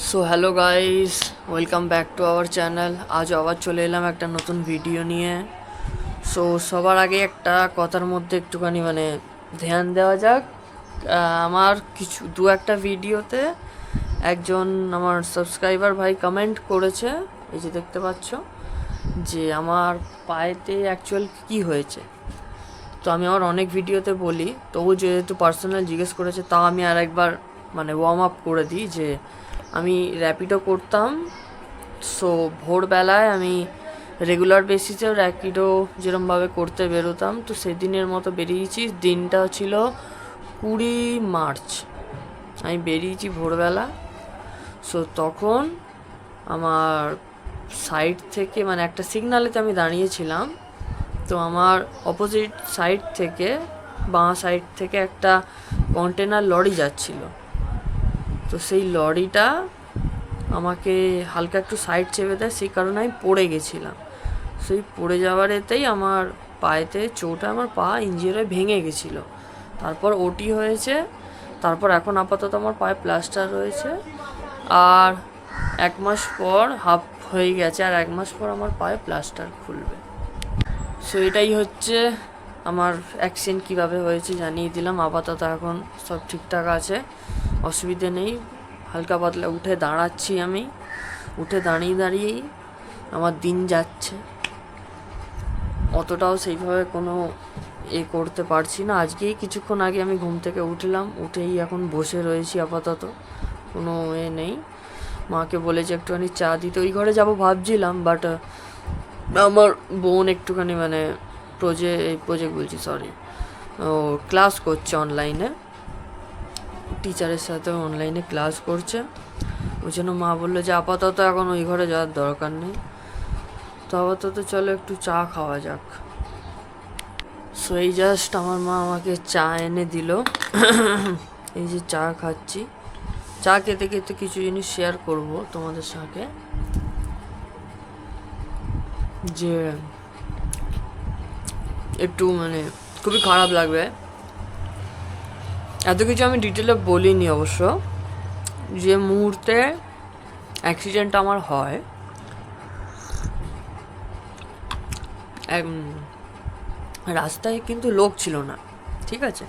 So hello guys, welcome back to our channel. আজ আবার চলে এলাম একটা নতুন ভিডিও নিয়ে। সো সবার আগে একটা কথার মধ্যে একটুখানি ধ্যান দেওয়া যাক। আমার কিছু একটা ভিডিওতে একজন আমার সাবস্ক্রাইবার ভাই কমেন্ট করেছে, এই যে দেখতে পাচ্ছ, যে আমার পায়েতে অ্যাকচুয়াল কী হয়েছে। তো আমি আমার অনেক ভিডিওতে বলি, তবু যেহেতু পার্সোনাল জিজ্ঞেস করেছে, তাও আমি আর একবার ওয়ার্ম আপ করে দিই যে আমি র্যাপিডো করতাম। সো ভোরবেলায় আমি রেগুলার বেসিসেও র্যাপিডো যেরমভাবে করতে বেরোতাম, তো সেদিনের মতো বেরিয়েছি। দিনটা ছিল 20 মার্চ, আমি বেরিয়েছি ভোরবেলা। সো তখন আমার সাইড থেকে একটা সিগনালেতে আমি দাঁড়িয়েছিলাম, তো আমার অপোজিট সাইড থেকে, বাঁ সাইড থেকে একটা কন্টেনার লরি যাচ্ছিল। তো সেই লরিটা আমাকে হালকা একটু সাইড চেপে দেয়, সেই কারণে আমি পড়ে গেছিলাম। সেই পড়ে যাওয়ার এতেই আমার পায়েতে চোটে আমার পা ইঞ্জিওর হয়ে ভেঙে গেছিলো। তারপর ওটি হয়েছে, তারপর এখন আপাতত আমার পায়ে প্লাস্টার রয়েছে। আর 1 মাস পর হাফ হয়ে গেছে, আর 1 মাস পর আমার পায়ে প্লাস্টার খুলবে। সো এটাই হচ্ছে আমার অ্যাক্সিডেন্ট কীভাবে হয়েছে জানিয়ে দিলাম। আপাতত এখন সব ঠিকঠাক আছে, অসুবিধে নেই। হালকা পাতলা উঠে দাঁড়াচ্ছি, আমি উঠে দাঁড়িয়েই আমার দিন যাচ্ছে। অতটাও সেইভাবে কোনো করতে পারছি না। আজকেই কিছুক্ষণ আগে আমি ঘুম থেকে উঠলাম, উঠেই এখন বসে রয়েছি আপাতত, কোনো নেই। মাকে বলেছি একটুখানি চা দিতে, ওই ঘরে যাব ভাবছিলাম, বাট আমার বোন একটুখানি প্রজেক্ট বলছি, সরি, ও ক্লাস করছে অনলাইনে, টিচারের সাথে অনলাইনে ক্লাস করছে। ওই জন্য মা বললো যে আপাতত এখন ওই ঘরে যাওয়ার দরকার নেই, তো আপাতত চলো একটু চা খাওয়া যাক। সো এই জাস্ট আমার মা আমাকে চা এনে দিল। এই যে চা খাচ্ছি, চা খেতে খেতে কিছু জিনিস শেয়ার করব তোমাদের সাথে। যে একটু খুবই খারাপ লাগবে, এত কিছু আমি ডিটেলে বলিনি অবশ্য। যে মুহূর্তে অ্যাক্সিডেন্ট আমার হয়, রাস্তায় কিন্তু লোক ছিল না, ঠিক আছে,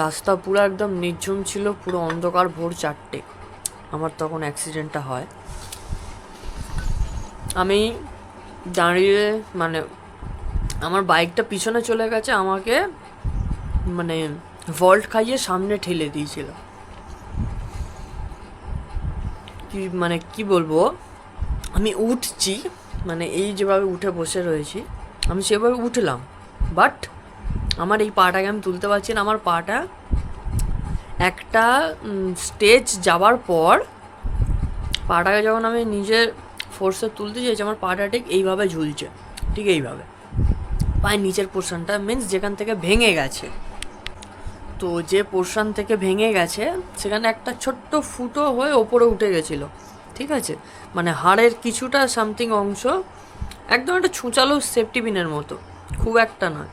রাস্তা পুরো একদম নির্ঝুম ছিল, পুরো অন্ধকার। ভোর 4টে আমার তখন অ্যাক্সিডেন্টটা হয়। আমি দাঁড়িয়ে আমার বাইকটা পিছনে চলে গেছে, আমাকে ভল্ট খাইয়ে সামনে ঠেলে দিয়েছিল। কি বলবো, আমি উঠছি, এই যেভাবে উঠে বসে রয়েছি আমি সেভাবে উঠলাম, বাট আমার এই পাটাকে আমি তুলতে পারছি না। আমার পাটা একটা স্টেজ যাওয়ার পর পাটাকে যখন আমি নিজের ফোর্সে তুলতে চাইছি, আমার পাটা ঠিক এইভাবে ঝুলছে, ঠিক এইভাবে পায়ের নিচের পোর্শনটা, মিন্স যেখান থেকে ভেঙে গেছে। তো যে পোর্শন থেকে ভেঙে গেছে সেখানে একটা ছোট্ট ফুটো হয়ে ওপরে উঠে গেছিলো, ঠিক আছে, হাড়ের কিছুটা সামথিং অংশ, একদম একটা ছুঁচালো সেফটি পিনের মতো, খুব একটা নয়,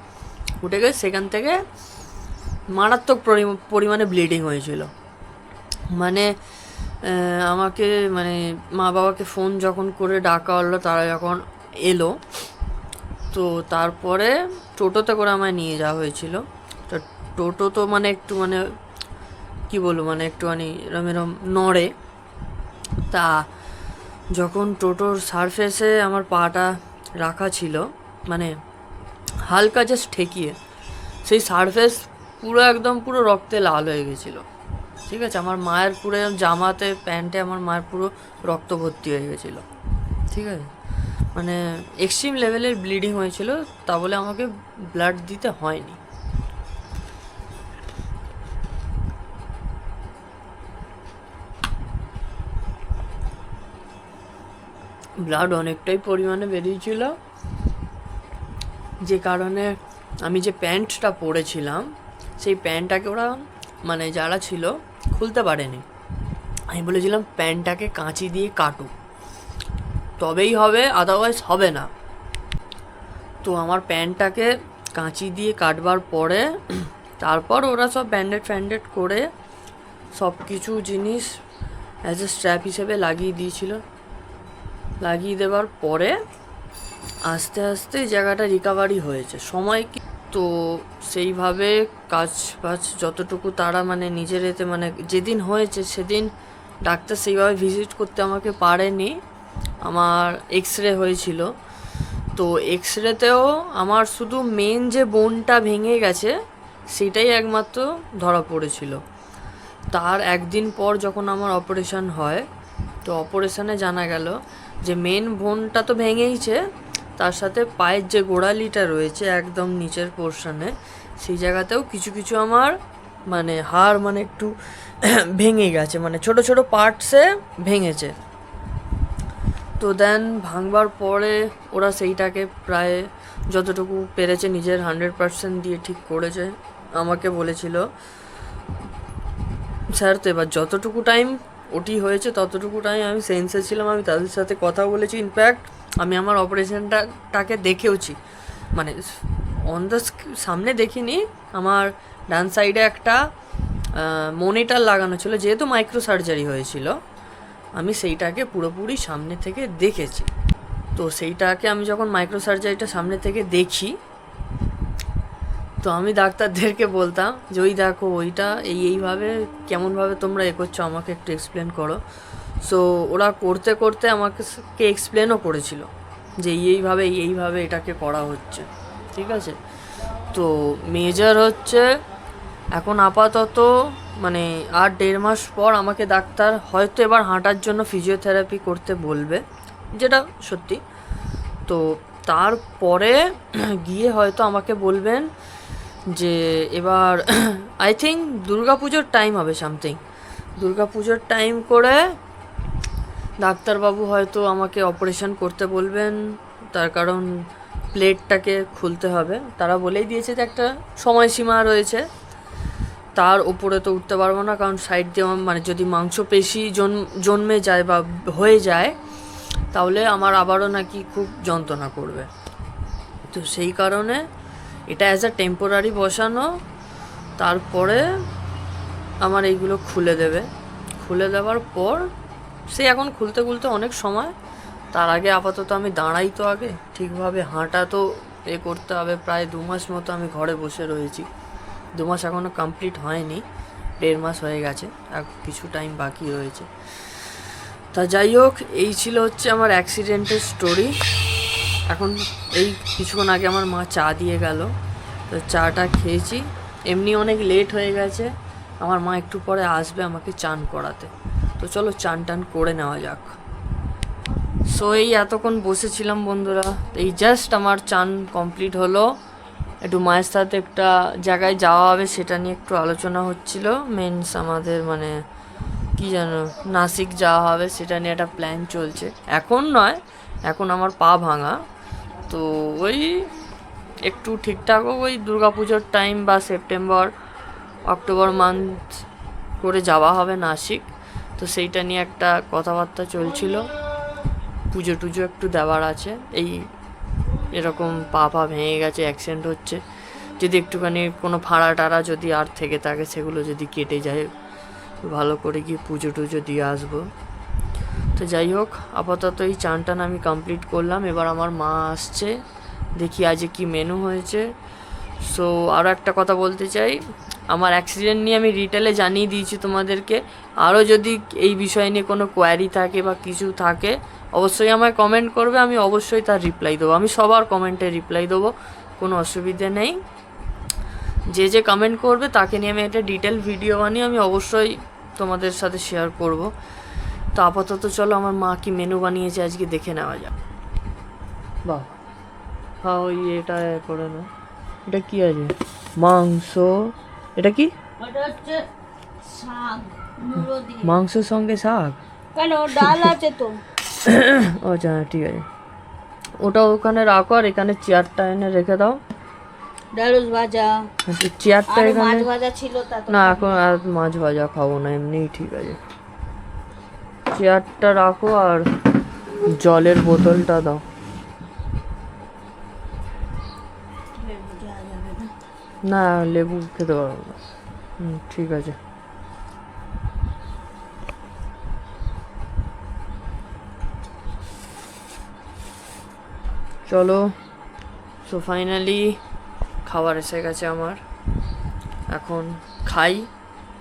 উঠে গেছে। সেখান থেকে মারাত্মক পরিমাণে ব্লিডিং হয়েছিল। আমাকে মা বাবাকে ফোন যখন করে ডাকা হলো, তারা যখন এলো, তো তারপরে টোটোতে করে আমায় নিয়ে যাওয়া হয়েছিল। তো টোটো তো একটু কী বলবো, একটুখানি এরম নড়ে। তা যখন টোটোর সারফেসে আমার পাটা রাখা ছিল, হালকা জাস্ট ঠেকিয়ে, সেই সারফেস পুরো রক্তে লাল হয়ে গেছিলো, ঠিক আছে। আমার মায়ের পুরো জামাতে, প্যান্টে আমার মায়ের পুরো রক্ত ভর্তি হয়ে গেছিলো, ঠিক আছে। এক্সট্রিম লেভেলের ব্লিডিং হয়েছিল, তা বলে আমাকে ব্লাড দিতে হয়নি। ব্লাড অনেকটাই পরিমাণে বেরিয়েছিল, যে কারণে আমি যে প্যান্টটা পরেছিলাম সেই প্যান্টটাকে ওরা যারা ছিল খুলতে পারেনি। আমি বলেছিলাম প্যান্টটাকে কাঁচি দিয়ে কাটো, তবেই হবে, আদারওয়াইজ হবে না। তো আমার প্যান্টটাকে কাঁচি দিয়ে কাটবার পরে তারপর ওরা সব ব্যান্ডেড করে সব কিছু জিনিস অ্যাজ এ স্ট্র্যাপ হিসেবে লাগিয়ে দিয়েছিল। লাগিয়ে দেওয়ার পরে আস্তে আস্তে জায়গাটা রিকভারি হয়েছে। সময় কি তো সেইভাবে কাজ বাজ যতটুকু তারা মানে নিজের এতে মানে যেদিন হয়েছে সেদিন ডাক্তার সেইভাবে ভিজিট করতে আমাকে পারেনি। আমার এক্স রে হয়েছিল, তো এক্স রেতেও আমার শুধু মেন যে বোনটা ভেঙে গেছে সেটাই একমাত্র ধরা পড়েছিল। তার একদিন পর যখন আমার অপারেশন হয়, তো অপারেশনে জানা গেল যে মেন বোনটা তো ভেঙেইছে, তার সাথে পায়ের যে গোড়ালিটা রয়েছে একদম নিচের পোর্শনে, সেই জায়গাতেও কিছু কিছু আমার মানে হাড় মানে একটু ভেঙে গেছে, মানে ছোট ছোট পার্টসে ভেঙেছে। তো দেন ভাঙবার পরে ওরা সেইটাকে প্রায় যতটুকু পেরেছে নিজের 100% দিয়ে ঠিক করেছে। আমাকে বলেছিল স্যার তো এবার যতটুকু টাইম ওটি হয়েছে ততটুকু টাইম আমি সেন্সে ছিলাম, আমি তাদের সাথে কথা বলেছি। ইনফ্যাক্ট আমি আমার অপারেশনটাকে দেখেওছি, মানে অন দ্য সামনে দেখিনি। আমার ডান সাইডে একটা মনিটর লাগানো ছিল, যেহেতু মাইক্রো সার্জারি হয়েছিল আমি সেইটাকে পুরোপুরি সামনে থেকে দেখেছি। তো সেইটাকে আমি যখন মাইক্রো সার্জারিটা সামনে থেকে দেখি, তো আমি ডাক্তারদেরকে বলতাম যে ওই দেখো ওইটা এইভাবে কেমনভাবে তোমরা করছো, আমাকে একটু এক্সপ্লেন করো। সো ওরা করতে করতে আমাকে এক্সপ্লেনও করেছিল যে এইভাবে এটাকে করা হচ্ছে, ঠিক আছে। তো মেজর হচ্ছে এখন আপাতত মানে আর 1.5 মাস পর আমাকে ডাক্তার হয়তো এবার হাঁটার জন্য ফিজিওথেরাপি করতে বলবে, যেটা সত্যি। তো তারপরে গিয়ে হয়তো আমাকে বলবেন যে এবার আই থিঙ্ক দুর্গাপুজোর টাইম হবে, সামথিং দুর্গাপুজোর টাইম করে ডাক্তারবাবু হয়তো আমাকে অপারেশন করতে বলবেন। তার কারণ প্লেটটাকে খুলতে হবে, তারা বলেই দিয়েছে যে একটা সময়সীমা রয়েছে, তার উপরে তো উঠতে পারবো না, কারণ সাইড দিয়ে মানে যদি মাংসপেশি জন্মে যায় বা হয়ে যায় তাহলে আমার আবারও নাকি খুব যন্ত্রণা করবে। তো সেই কারণে এটা অ্যাজ আ টেম্পোরারি বসানো, তারপরে আমার এইগুলো খুলে দেবে। খুলে দেওয়ার পর সে এখন খুলতে খুলতে অনেক সময়, তার আগে আপাতত আমি দাঁড়াই তো আগে ঠিকভাবে, হাঁটা তো করতে হবে। প্রায় 2 মাস মতো আমি ঘরে বসে রয়েছি, 2 মাস এখনও কমপ্লিট হয়নি, 1.5 মাস হয়ে গেছে, আর কিছু টাইম বাকি রয়েছে। তা যাই হোক, এই ছিল হচ্ছে আমার অ্যাক্সিডেন্টের স্টোরি। এখন এই কিছুক্ষণ আগে আমার মা চা দিয়ে গেল, তো চাটা খেয়েছি। এমনি অনেক লেট হয়ে গেছে, আমার মা একটু পরে আসবে আমাকে চান করাতে, তো চলো চান টান করে নেওয়া যাক। সো এই এতক্ষণ বসেছিলাম বন্ধুরা, এই জাস্ট আমার চান কমপ্লিট হলো। একটু মায়ের সাথে একটা জায়গায় যাওয়া হবে সেটা নিয়ে একটু আলোচনা হচ্ছিল, মিনস আমাদের মানে কি জানো নাসিক যাওয়া হবে সেটা নিয়ে একটা প্ল্যান চলছে। এখন নয়, এখন আমার পা ভাঙা, তো ওই একটু ঠিকঠাক ওই দুর্গাপুজোর টাইম বা সেপ্টেম্বর অক্টোবর মান্থ করে যাওয়া হবে নাসিক। তো সেইটা নিয়ে একটা কথাবার্তা চলছিল, পুজো টুজো একটু দেওয়ার আছে। এই এরকম পা ভেঙে গেছে, অ্যাক্সিডেন্ট হচ্ছে, যদি একটুখানি কোনো ফাড়া টাড়া যদি আর থেকে থাকে সেগুলো যদি কেটে যায়, ভালো করে গিয়ে পুজো টুজো দিয়ে আসবো। তো যাই হোক, আপাতত এই চান টান আমি কমপ্লিট করলাম। এবার আমার মা আসছে, দেখি আজকে কি মেনু হয়েছে। সো আরও একটা কথা বলতে চাই, আমার অ্যাক্সিডেন্ট নিয়ে আমি ডিটেলে জানিয়ে দিয়েছি তোমাদেরকে। আরও যদি এই বিষয় নিয়ে কোনো কোয়ারি থাকে বা কিছু থাকে অবশ্যই আমায় কমেন্ট করবে, আমি অবশ্যই তার রিপ্লাই দেবো। আমি সবার কমেন্টে রিপ্লাই দেবো, কোনো অসুবিধে নেই। যে যে কমেন্ট করবে তাকে নিয়ে আমি একটা ডিটেল ভিডিও বানিয়ে আমি অবশ্যই তোমাদের সাথে শেয়ার করব। তো আপাতত চলো আমার মা কি মেনু বানিয়েছে আজকে দেখে নেওয়া যাক। বাহ, হ্যাঁ ওই এটা করে না, এটা কি আছে? মাংস, এটা কি? মাংসের সঙ্গে শাক কেন? ডাল আছে তো। আচ্ছা ঠিক আছে, ওটা ওখানে রাখো আর এখানে চেয়ারটা এনে রেখে দাও। ঢেঁড়স ভাজা, চেয়ারটা আর এখানে মাছ ভাজা ছিল তা তো। না, এখন আর মাছ ভাজা খাবো না, এমনিই ঠিক আছে। চেয়ারটা রাখো আর জলের বোতলটা দাও। না লেবু খেতে পারবো না। ঠিক আছে। চলো, সো ফাইনালি খাবার এসে গেছে আমার, এখন খাই।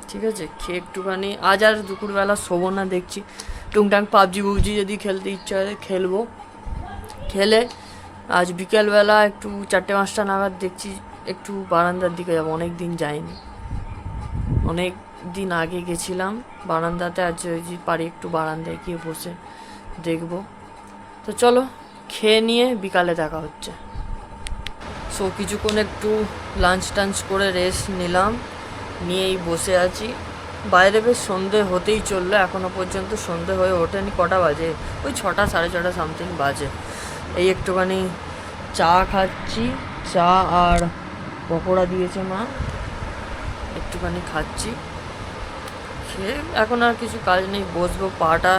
ঠিক আছে, খেয়ে একটুখানি আজ আর দুপুরবেলা শোবো না, দেখছি টুংটাং পাবজি বুবজি যদি খেলতে ইচ্ছা হয় খেলবো, খেলে আজ বিকেলবেলা একটু 4টে 5টা নাগাদ দেখছি একটু বারান্দার দিকে যাবো, অনেক দিন যাইনি, অনেক দিন আগে গেছিলাম বারান্দাতে, আজ যদি পারি একটু বারান্দায় গিয়ে বসে দেখবো। তো চলো, খেয়ে নিয়ে বিকালে দেখা হচ্ছে। সো কিছুক্ষণ একটু লাঞ্চ টাঞ্চ করে রেস্ট নিলাম, নিয়েই বসে আছি। বাইরে বেশ সন্ধে হতেই চললো, এখনও পর্যন্ত সন্ধে হয়ে ওঠেনি। কটা বাজে? ওই 6টা 6:30 সামথিং বাজে। এই একটুখানি চা খাচ্ছি, চা আর পকোড়া দিয়েছে মা, একটুখানি খাচ্ছি। খেয়ে এখন আর কিছু কাজ নেই, বসবো। পাটা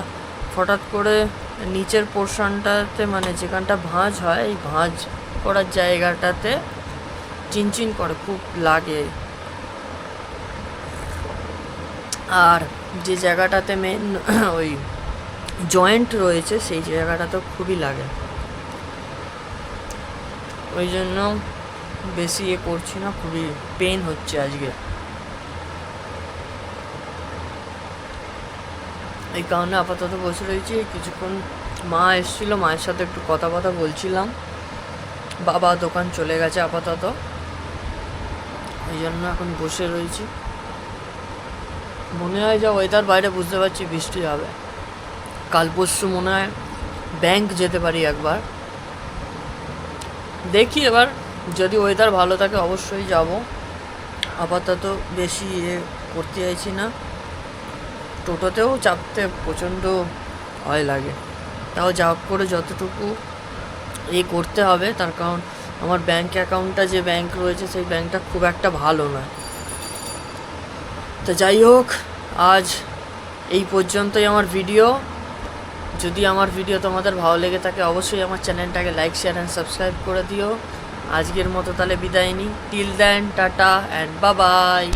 হঠাৎ করে নিচের পোর্শনটাতে, মানে যেখানটা ভাঁজ হয়, এই ভাঁজ করার জায়গাটাতে চিনচিন করে, খুব লাগে। আর যে জায়গাটাতে মেন ওই জয়েন্ট রয়েছে, সেই জায়গাটা তো খুবই লাগে, ওই জন্য বেশি করছি না, খুবই পেন হচ্ছে আজকে। এই কারণে আপাতত বসে রয়েছি। কিছুক্ষণ মা এসেছিলো, মায়ের সাথে একটু কথা বলছিলাম। বাবা দোকান চলে গেছে আপাতত, এই জন্য এখন বসে রয়েছি। মনে হয় যা ওয়েদার বাইরে, বুঝতে পারছি বৃষ্টি হবে। কাল পরশু মনে হয় ব্যাংক যেতে পারি একবার, দেখি এবার, যদি ওয়েদার ভালো থাকে অবশ্যই যাব। আপাতত বেশি করতে চাইছি না, টোটোতেও চাপতে প্রচণ্ড ভয় লাগে। তাও যা করে যতটুকু করতে হবে, তার কারণ আমার ব্যাংক অ্যাকাউন্টটা, যে ব্যাংক রয়েছে সেই ব্যাংকটা খুব একটা ভালো নয়। তো যাই হোক, আজ এই পর্যন্তই আমার ভিডিও। যদি আমার ভিডিও তোমাদের ভালো লেগে থাকে অবশ্যই আমার চ্যানেলটাকে লাইক, শেয়ার অ্যান্ড সাবস্ক্রাইব করে দিও। আজকের মতো তাহলে বিদায় নিই। Till then, tata and bye by.